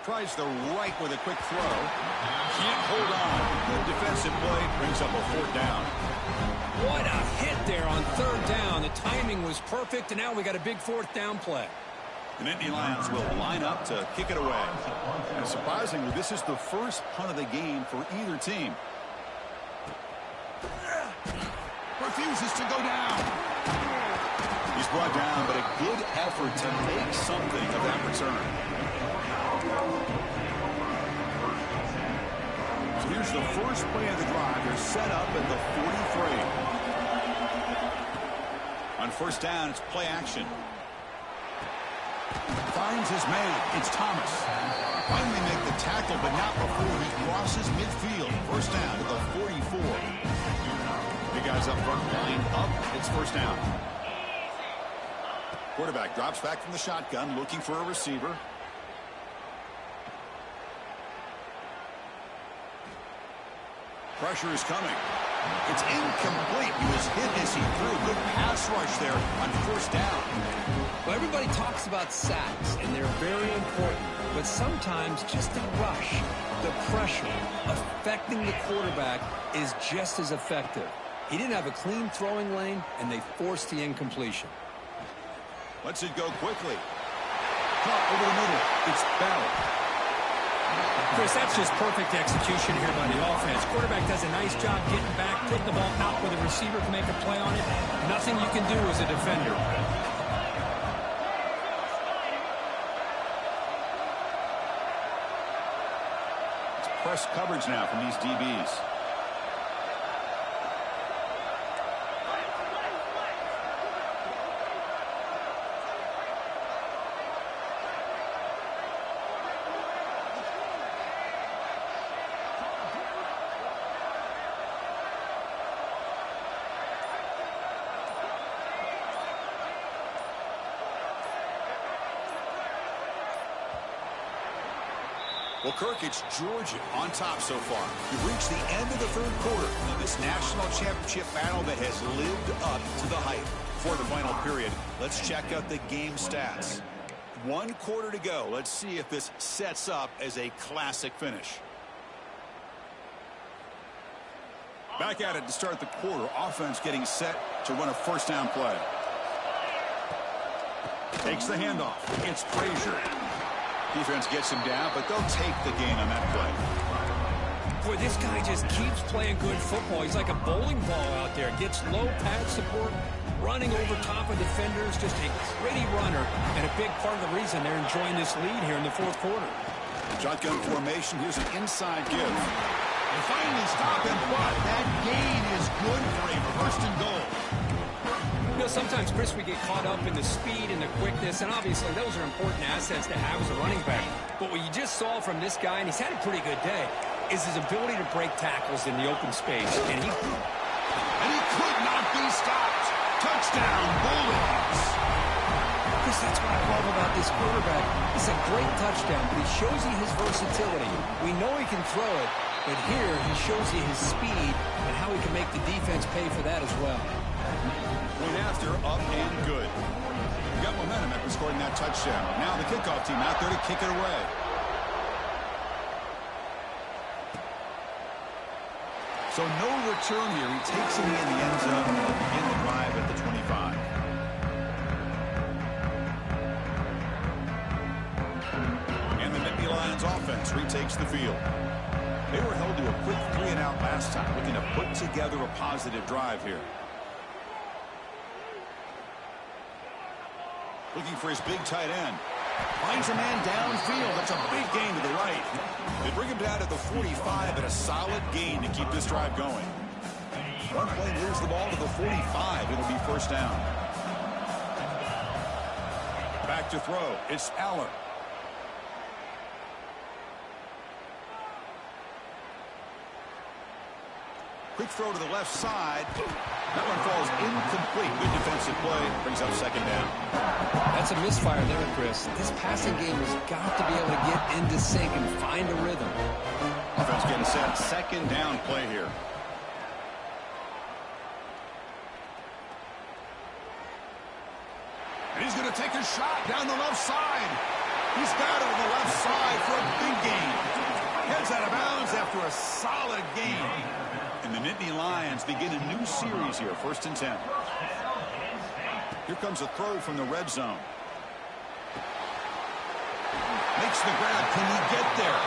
Tries the right with a quick throw. Can't hold on. Good defensive play. Brings up a 4th down. What a hit there on 3rd down. The timing was perfect, and now we got a big 4th down play. The Nittany Lions will line up to kick it away. And surprisingly, this is the first punt of the game for either team. Refuses to go down. He's brought down, but a good effort to make something of that return. So here's the first play of the drive. They're set up at the 43. On 1st down, it's play action. Finds his man. It's Thomas. Finally make the tackle, but not before he crosses midfield. 1st down to the 44. The guys up front lined up. It's 1st down. Quarterback drops back from the shotgun, looking for a receiver. Pressure is coming. It's incomplete. He was hit as he threw a good pass rush there on 1st down. Well, everybody talks about sacks, and they're very important. But sometimes just the rush, the pressure, affecting the quarterback is just as effective. He didn't have a clean throwing lane, and they forced the incompletion. Lets it go quickly. Caught over the middle. It's Bell. Chris, that's just perfect execution here by the offense. Quarterback does a nice job getting back, putting the ball out where the receiver can make a play on it. Nothing you can do as a defender. It's press coverage now from these DBs. Well, Kirk, it's Georgia on top so far. We've reached the end of the third quarter of this national championship battle that has lived up to the hype. For the final period, let's check out the game stats. 1 quarter to go. Let's see if this sets up as a classic finish. Back at it to start the quarter. Offense getting set to run a first down play. Takes the handoff. It's Frazier. Defense gets him down, but they'll take the gain on that play. Boy, this guy just keeps playing good football. He's like a bowling ball out there. Gets low pad support, running over top of defenders. Just a gritty runner, and a big part of the reason they're enjoying this lead here in the fourth quarter. Shotgun formation. Here's an inside give. They finally stop him, but that gain is good for a first and goal. You know, sometimes, Chris, we get caught up in the speed and the quickness, and obviously those are important assets to have as a running back. But what you just saw from this guy, and he's had a pretty good day, is his ability to break tackles in the open space. And he could not be stopped. Touchdown, Bulldogs. Chris, that's what I love about this quarterback. It's a great touchdown, but he shows you his versatility. We know he can throw it, but here he shows you his speed and how he can make the defense pay for that as well. Point after, up and good. We got momentum after scoring that touchdown. Now the kickoff team out there to kick it away. So no return here. He takes it in the end zone to begin the drive at the 25. And the Nittany Lions offense retakes the field. They were held to a quick 3-and-out last time, looking to put together a positive drive here. Looking for his big tight end. Finds a man downfield. That's a big gain to the right. They bring him down to the 45 and a solid gain to keep this drive going. One play moves the ball to the 45. It'll be first down. Back to throw. It's Allen. Quick throw to the left side. That one falls incomplete. Good defensive play. Brings up second down. That's a misfire there, Chris. This passing game has got to be able to get into sync and find a rhythm. Offense getting set. Second down play here. And he's going to take a shot down the left side. He's got it on the left side for a big gain. Heads out of bounds after a solid gain. And the Nittany Lions begin a new series here, 1st and 10. Here comes a throw from the red zone. Makes the grab. Can he get there?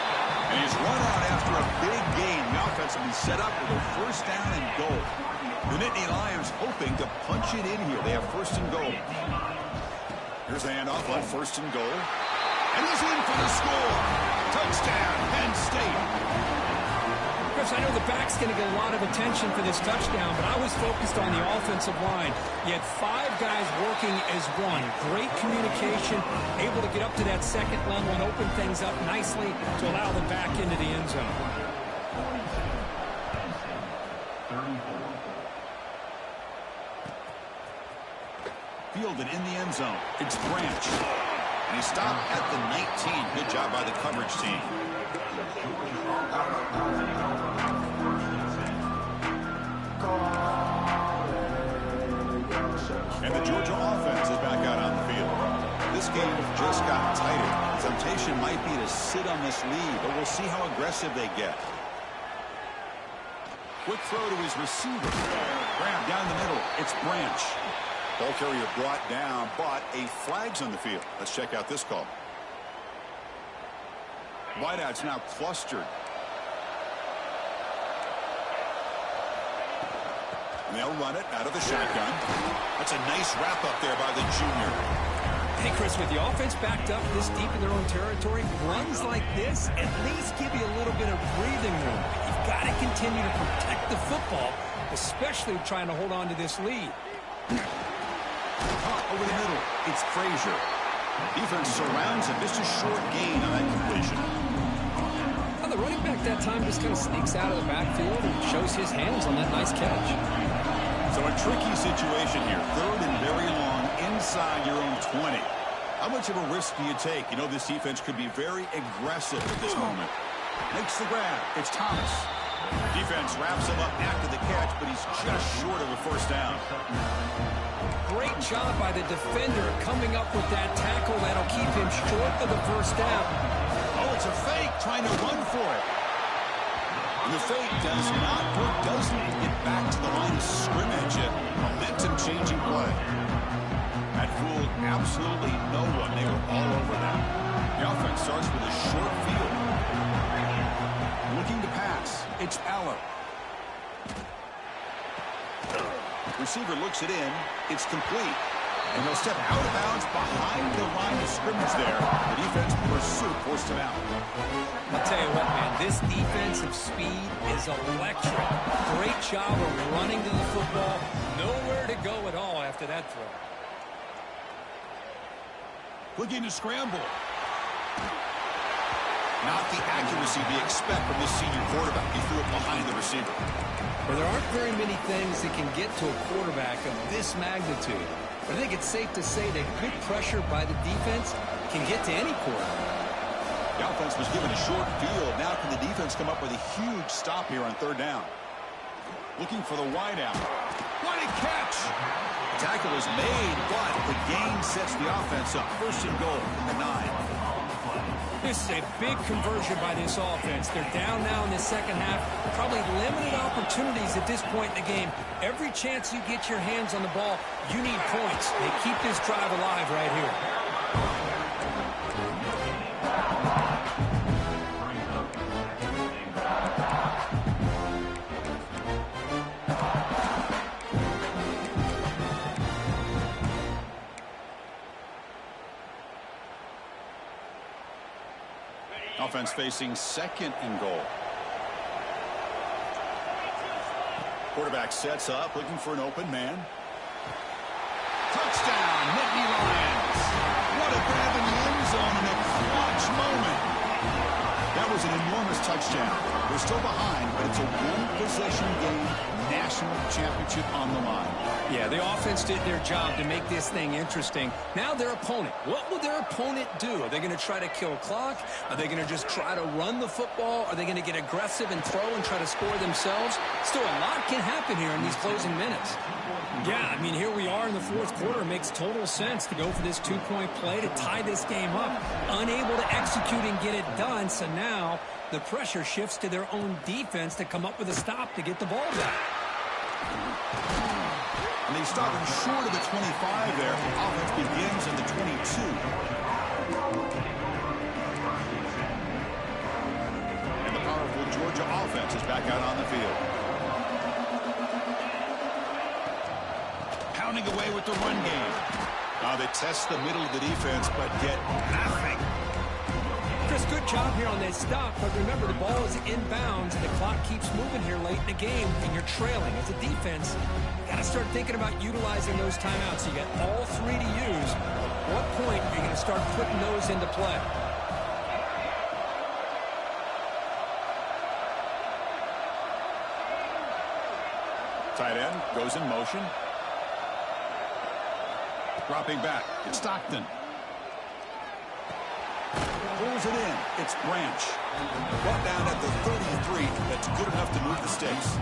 And he's run out after a big gain. The offense will be set up with a first down and goal. The Nittany Lions hoping to punch it in here. They have 1st and goal. Here's the handoff on 1st and goal. And he's in for the score. Touchdown, Penn State. Chris, I know the back's going to get a lot of attention for this touchdown, but I was focused on the offensive line. You had 5 guys working as one. Great communication, able to get up to that second level and open things up nicely to allow them back into the end zone. Fielded in the end zone. It's Branch. And he stopped at the 19. Good job by the coverage team. And the Georgia offense is back out on the field. This game just got tighter. The temptation might be to sit on this lead, but we'll see how aggressive they get. Quick throw to his receiver. Grab down the middle. It's Branch. Ball carrier brought down, but a flag's on the field. Let's check out this call. Wideout's now clustered. And they'll run it out of the shotgun. That's a nice wrap up there by the junior. Hey, Chris, with the offense backed up this deep in their own territory, runs like this at least give you a little bit of breathing room. You've got to continue to protect the football, especially trying to hold on to this lead. Caught over the middle. It's Frazier. Defense surrounds him. Just a short gain on that completion. Well, the running back that time just kind of sneaks out of the backfield and shows his hands on that nice catch. So a tricky situation here. 3rd and very long inside your own 20. How much of a risk do you take? You know this defense could be very aggressive at this moment. Makes the grab. It's Thomas. Defense wraps him up after the catch, but he's just short of a first down. Great job by the defender coming up with that tackle that'll keep him short of the first down. Oh, it's a fake, trying to run for it. And the fake does not work, doesn't it? Get back to the line of scrimmage. A momentum-changing play. That fooled absolutely no one. They were all over that. The offense starts with a short field. Looking to pass. It's Aller. Receiver looks it in. It's complete. And they'll step out of bounds behind the line of scrimmage there. The defense pursuit forced him out. I'll tell you what, man, this defensive speed is electric. Great job of running to the football. Nowhere to go at all after that throw. Looking to scramble. Not the accuracy we expect from this senior quarterback. He threw it behind the receiver. Well, there aren't very many things that can get to a quarterback of this magnitude. But I think it's safe to say that good pressure by the defense can get to any quarterback. The offense was given a short field. Now can the defense come up with a huge stop here on 3rd down? Looking for the wideout. What a catch! The tackle is made, but the gain sets the offense up. 1st and goal from the 9. This is a big conversion by this offense. They're down now in the second half. Probably limited opportunities at this point in the game. Every chance you get your hands on the ball, you need points. They keep this drive alive right here. Offense facing 2nd and goal. Quarterback sets up, looking for an open man. Touchdown, Nittany Lions. What a grab in the end zone in a clutch moment. That was an enormous touchdown. They're still behind, but it's a one-possession game. National championship on the line. Yeah, the offense did their job to make this thing interesting. Now their opponent. What will their opponent do? Are they going to try to kill clock? Are they going to just try to run the football? Are they going to get aggressive and throw and try to score themselves? Still, a lot can happen here in these closing minutes. Yeah, I mean, here we are in the 4th quarter. It makes total sense to go for this 2-point play to tie this game up. Unable to execute and get it done, so now the pressure shifts to their own defense to come up with a stop to get the ball back. And they stop him short of the 25 there. Offense begins in the 22. And the powerful Georgia offense is back out on the field. Pounding away with the run game. Now they test the middle of the defense, but get nothing. Chris, good job here on that stop, but remember the ball is inbounds and the clock keeps moving here late in the game and you're trailing. As a defense, you got to start thinking about utilizing those timeouts. You got all 3 to use. At what point are you going to start putting those into play? Tight end goes in motion. Dropping back. It's Stockton. Pulls it in. It's Branch. Brought down at the 33. That's good enough to move the stakes.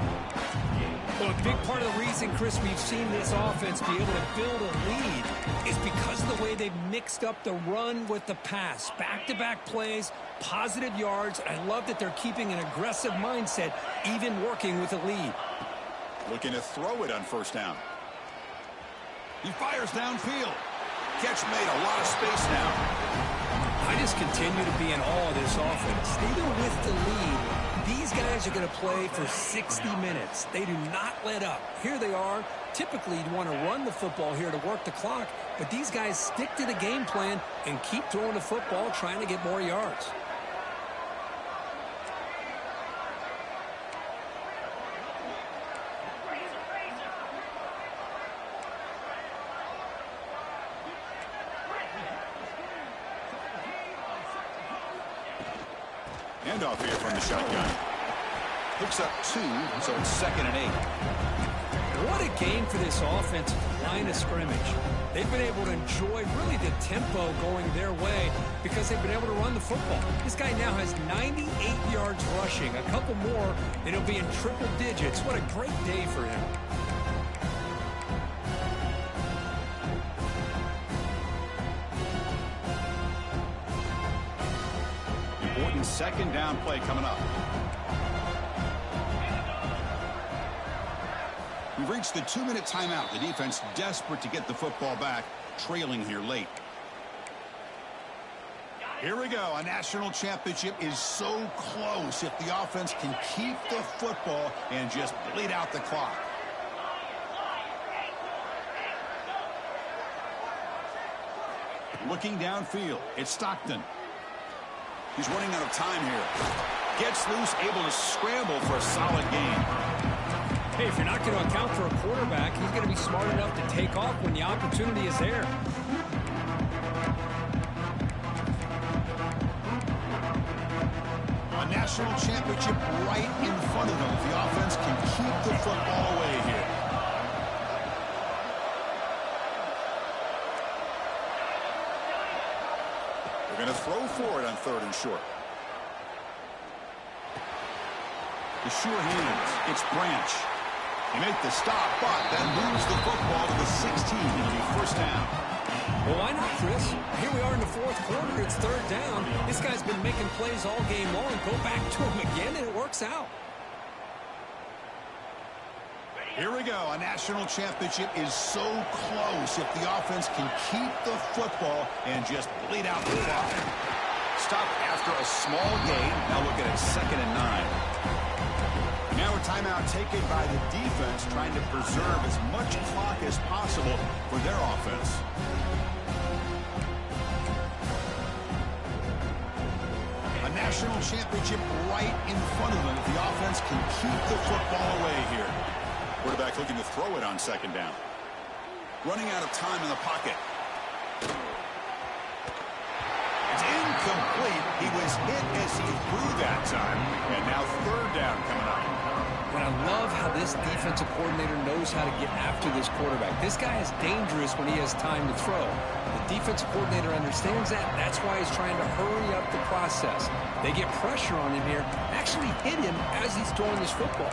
Well, a big part of the reason, Chris, we've seen this offense be able to build a lead is because of the way they've mixed up the run with the pass. Back-to-back plays, positive yards. I love that they're keeping an aggressive mindset, even working with a lead. Looking to throw it on 1st down. He fires downfield. Catch made, a lot of space now. I just continue to be in awe of this offense. Even with the lead, These guys are going to play for 60 minutes. They do not let up. Here they are. Typically, you'd want to run the football here to work the clock, but these guys stick to the game plan and keep throwing the football, trying to get more yards. Handoff here from the shotgun. Picks up 2, so it's 2nd and 8. What a game for this offensive line of scrimmage. They've been able to enjoy really the tempo going their way because they've been able to run the football. This guy now has 98 yards rushing. A couple more, and he'll be in triple digits. What a great day for him. Important 2nd down play coming up. We've reached the 2-minute timeout. The defense desperate to get the football back, trailing here late. Here we go. A national championship is so close if the offense can keep the football and just bleed out the clock. Looking downfield, it's Stockton. He's running out of time here. Gets loose, able to scramble for a solid gain. Hey, if you're not going to account for a quarterback, he's going to be smart enough to take off when the opportunity is there. A national championship right in front of them. The offense can keep the football away here. They're going to throw for it on 3rd and short. The sure hands. It's Branch. They make the stop, but that moves the football to the 16. It'll be 1st down. Well, why not, Chris? Here we are in the 4th quarter. It's 3rd down. This guy's been making plays all game long. Go back to him again, and it works out. Here we go. A national championship is so close if the offense can keep the football and just bleed out the clock. Stop after a small gain. Now looking at 2nd and 9. Now a timeout taken by the defense, trying to preserve as much clock as possible for their offense. A national championship right in front of them if the offense can keep the football away here. Quarterback looking to throw it on 2nd down. Running out of time in the pocket. It's incomplete. He was hit as he threw that time. And now 3rd down coming up. But I love how this defensive coordinator knows how to get after this quarterback. This guy is dangerous when he has time to throw. The defensive coordinator understands that. That's why he's trying to hurry up the process. They get pressure on him here, actually hit him as he's throwing this football.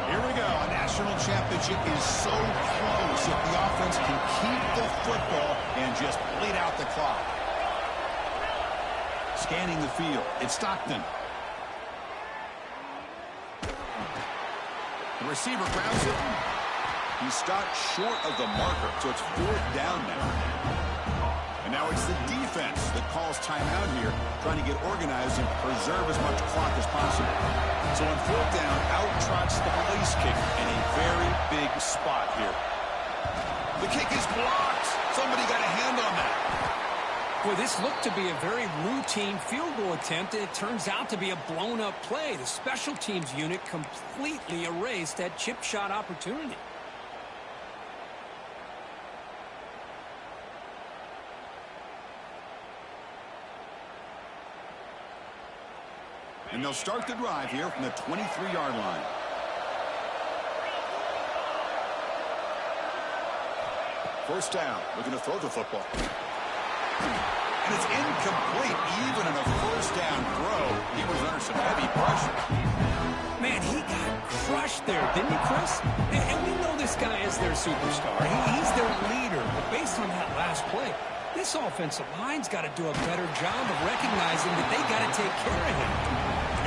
Here we go. A national championship is so close if the offense can keep the football and just bleed out the clock. Scanning the field, it's Stockton. The receiver grabs it. He stopped short of the marker, so it's 4th down now. And now it's the defense that calls timeout here, trying to get organized and preserve as much clock as possible. So on 4th down, out trots the place kicker in a very big spot here. The kick is blocked. Somebody got a hand on that. Boy, this looked to be a very routine field goal attempt, and it turns out to be a blown-up play. The special teams unit completely erased that chip shot opportunity. And they'll start the drive here from the 23-yard line. First down, looking to throw the football. And it's incomplete. Even in a 1st down throw, he was under some heavy pressure. Man, he got crushed there, didn't he, Chris? And we know this guy is their superstar. He's their leader. But based on that last play, this offensive line's got to do a better job of recognizing that they got to take care of him.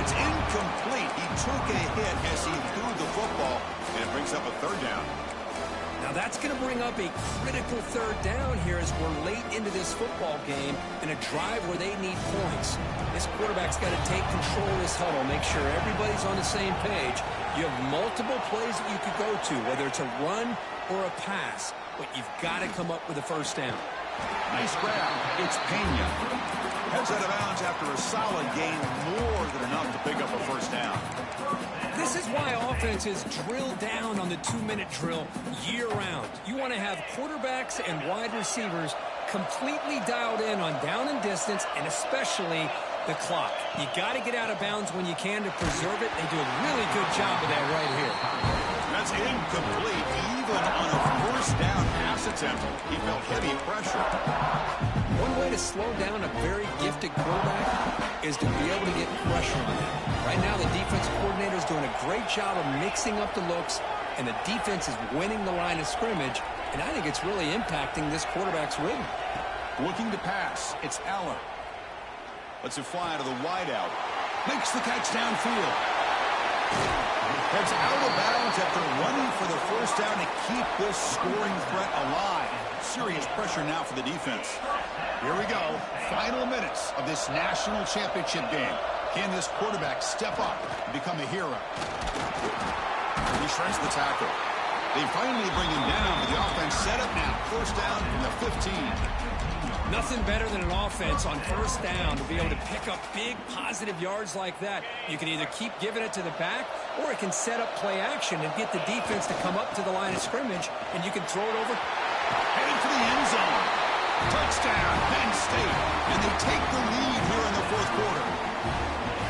It's incomplete. He took a hit as he threw the football, and it brings up a 3rd down. Now that's going to bring up a critical third down here as we're late into this football game in a drive where they need points. This quarterback's got to take control of this huddle, make sure everybody's on the same page. You have multiple plays that you could go to, whether it's a run or a pass, but you've got to come up with a first down. Nice grab. It's Pena. Heads out of bounds after a solid gain, more than enough to pick up a first down. This is why offenses drill down on the 2-minute drill year-round. You want to have quarterbacks and wide receivers completely dialed in on down and distance, and especially the clock. You got to get out of bounds when you can to preserve it. They do a really good job of that right here. That's incomplete. Even on a first down pass attempt, he felt heavy pressure. One way to slow down a very gifted quarterback is to be able to get pressure on him. Right now, the defense coordinator is doing a great job of mixing up the looks, and the defense is winning the line of scrimmage, and I think it's really impacting this quarterback's rhythm. Looking to pass, it's Allen. Lets it fly to the wideout. Makes the catch downfield. Heads out of bounds after running for the first down to keep this scoring threat alive. Serious pressure now for the defense. Here we go. Final minutes of this national championship game. Can this quarterback step up and become a hero? He shreds the tackle. They finally bring him down, but the offense set up now. First down from the 15. Nothing better than an offense on first down to be able to pick up big positive yards like that. You can either keep giving it to the back, or it can set up play action and get the defense to come up to the line of scrimmage, and you can throw it over. Heading for the end zone. Touchdown, Penn State. And they take the lead here in the fourth quarter.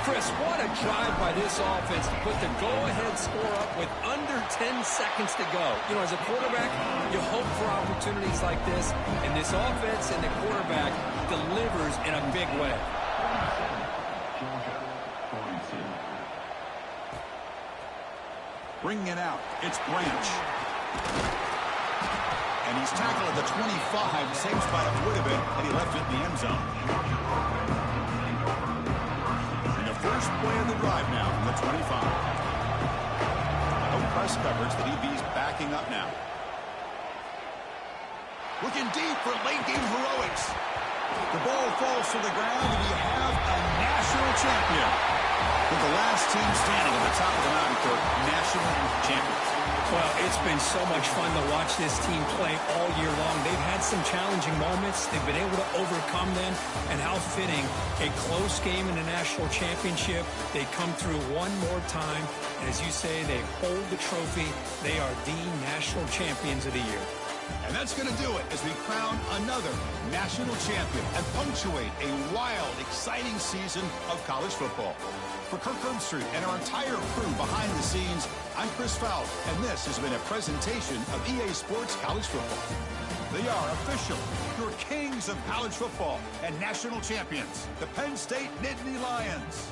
Chris, what a drive by this offense to put the go-ahead score up with under 10 seconds to go. You know, as a quarterback, you hope for opportunities like this, and this offense and the quarterback delivers in a big way. Bringing it out, it's Branch. And he's tackled at the 25, same spot it would have been had he left it in the end zone. First play of the drive now from the 25. No press coverage. The DB's backing up now. Looking deep for late-game heroics. The ball falls to the ground, and we have a national champion. With the last team standing at the top of the mountain for national champions. Well, it's been so much fun to watch this team play all year long. They've had some challenging moments. They've been able to overcome them. And how fitting, a close game in the national championship. They come through one more time. And as you say, they hold the trophy. They are the national champions of the year. And that's going to do it as we crown another national champion and punctuate a wild, exciting season of college football. For Kirk Herbstreit and our entire crew behind the scenes, I'm Chris Fowler, and this has been a presentation of EA Sports College Football. They are official, your kings of college football and national champions, the Penn State Nittany Lions.